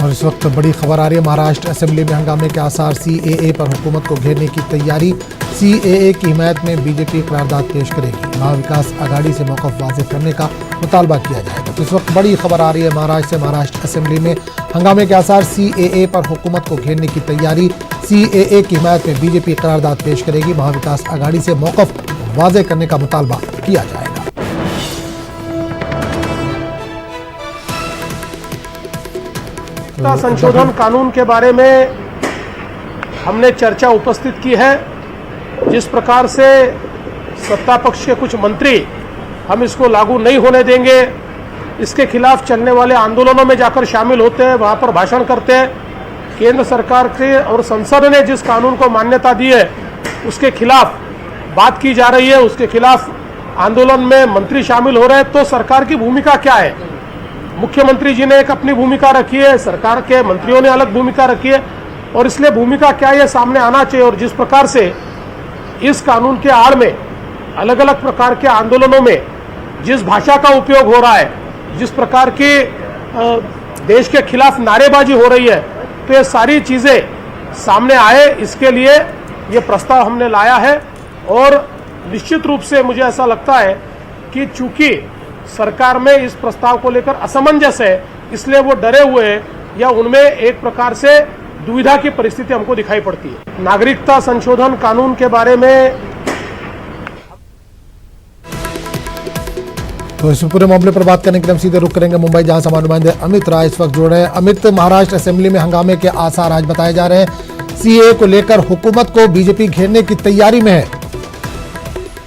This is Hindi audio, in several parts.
और इस वक्त बड़ी खबर आ रही है, महाराष्ट्र असेंबली में हंगामे के आसार, सीएए पर हुकूमत को घेरने की तैयारी। सीएए की हिमायत में बीजेपी करारदाद पेश करेगी। महाविकास आघाड़ी से मौक़िफ़ वाज़ेह करने का मुतालबा किया जाएगा। तो इस वक्त बड़ी खबर आ रही है महाराष्ट्र से, महाराष्ट्र असेंबली में हंगामे के आसार, सीएए पर हुकूमत को घेरने की तैयारी। सीएए की हिमायत में बीजेपी करारदाद पेश करेगी। महाविकास आघाड़ी से मौक़िफ़ वाज़ेह करने का मुतालबा किया जाएगा। संशोधन कानून के बारे में हमने चर्चा उपस्थित की है। जिस प्रकार से सत्ता पक्ष के कुछ मंत्री हम इसको लागू नहीं होने देंगे, इसके खिलाफ चलने वाले आंदोलनों में जाकर शामिल होते हैं, वहां पर भाषण करते हैं। केंद्र सरकार के और संसद ने जिस कानून को मान्यता दी है उसके खिलाफ बात की जा रही है, उसके खिलाफ आंदोलन में मंत्री शामिल हो रहे हैं। तो सरकार की भूमिका क्या है? मुख्यमंत्री जी ने एक अपनी भूमिका रखी है, सरकार के मंत्रियों ने अलग भूमिका रखी है, और इसलिए भूमिका क्या है सामने आना चाहिए। और जिस प्रकार से इस कानून के आड़ में अलग अलग प्रकार के आंदोलनों में जिस भाषा का उपयोग हो रहा है, जिस प्रकार की देश के खिलाफ नारेबाजी हो रही है, तो ये सारी चीजें सामने आए, इसके लिए ये प्रस्ताव हमने लाया है। और निश्चित रूप से मुझे ऐसा लगता है कि चूंकि सरकार में इस प्रस्ताव को लेकर असमंजस है, इसलिए वो डरे हुए हैं या उनमें एक प्रकार से दुविधा की परिस्थिति हमको दिखाई पड़ती है। नागरिकता संशोधन कानून के बारे में तो इस पूरे मामले पर बात करने के लिए हम सीधे रुक करेंगे मुंबई, जहां हमारे नुमाइंदे अमित राय इस वक्त जुड़ रहे हैं। अमित, महाराष्ट्र असेंबली में हंगामे के आसार आज बताए जा रहे हैं। सीएए को लेकर हुकूमत को बीजेपी घेरने की तैयारी में है।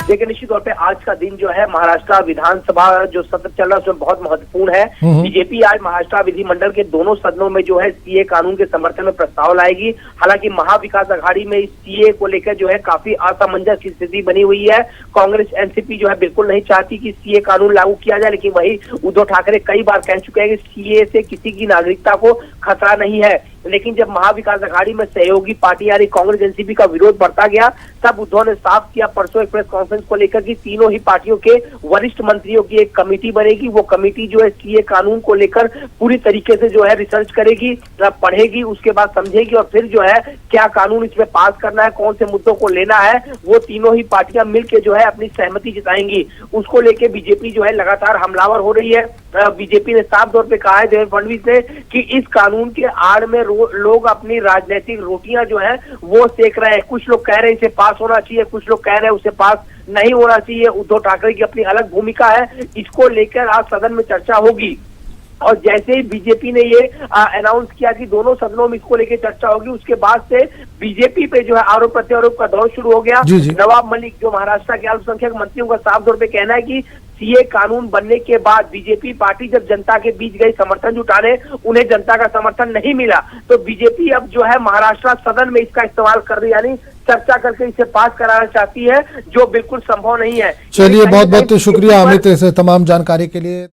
देखिए, निश्चित तौर पे आज का दिन जो है महाराष्ट्र विधानसभा जो सत्र चल रहा है उसमें बहुत महत्वपूर्ण है। बीजेपी आज महाराष्ट्र विधिमंडल के दोनों सदनों में जो है सीए कानून के समर्थन में प्रस्ताव लाएगी। हालांकि महाविकास आघाड़ी में इस सीए को लेकर जो है काफी असमंजस की स्थिति बनी हुई है। कांग्रेस एनसीपी जो है बिल्कुल नहीं चाहती कि सीए कानून लागू किया जाए, लेकिन वही उद्धव ठाकरे कई बार कह चुके हैं कि सीए से किसी की नागरिकता को खतरा नहीं है। लेकिन जब महाविकास आघाड़ी में सहयोगी पार्टी यानी कांग्रेस एनसीपी का विरोध बढ़ता गया, तब उद्धव ने साफ किया परसों एक प्रेस कॉन्फ्रेंस को लेकर कि तीनों ही पार्टियों के वरिष्ठ मंत्रियों की एक कमेटी बनेगी। वो कमेटी जो है सीए कानून को लेकर पूरी तरीके से जो है रिसर्च करेगी, पढ़ेगी, उसके बाद समझेगी और फिर जो है क्या कानून इसमें पास करना है, कौन से मुद्दों को लेना है, वो तीनों ही पार्टियां मिलकर जो है अपनी सहमति जताएंगी। उसको लेकर बीजेपी जो है लगातार हमलावर हो रही है। बीजेपी ने साफ तौर पे कहा है, देवेंद्र फडणवीस ने, कि इस कानून के आड़ में लोग अपनी राजनीतिक रोटियां जो है वो सेक रहे हैं। कुछ लोग कह रहे हैं इसे पास होना चाहिए, कुछ लोग कह रहे हैं उसे पास नहीं होना चाहिए। उद्धव ठाकरे की अपनी अलग भूमिका है, इसको लेकर आज सदन में चर्चा होगी। और जैसे ही बीजेपी ने ये अनाउंस किया कि दोनों सदनों में इसको लेकर चर्चा होगी, उसके बाद से बीजेपी पे जो है आरोप प्रत्यारोप का दौर शुरू हो गया। नवाब मलिक जो महाराष्ट्र के अल्पसंख्यक मंत्रियों का साफ तौर पे कहना है कि सीए कानून बनने के बाद बीजेपी पार्टी जब जनता के बीच गई समर्थन जुटाने, उन्हें जनता का समर्थन नहीं मिला, तो बीजेपी अब जो है महाराष्ट्र सदन में इसका इस्तेमाल कर रही, यानी चर्चा करके इसे पास कराना चाहती है, जो बिल्कुल संभव नहीं है। चलिए, बहुत बहुत शुक्रिया अमित इस तमाम जानकारी के लिए।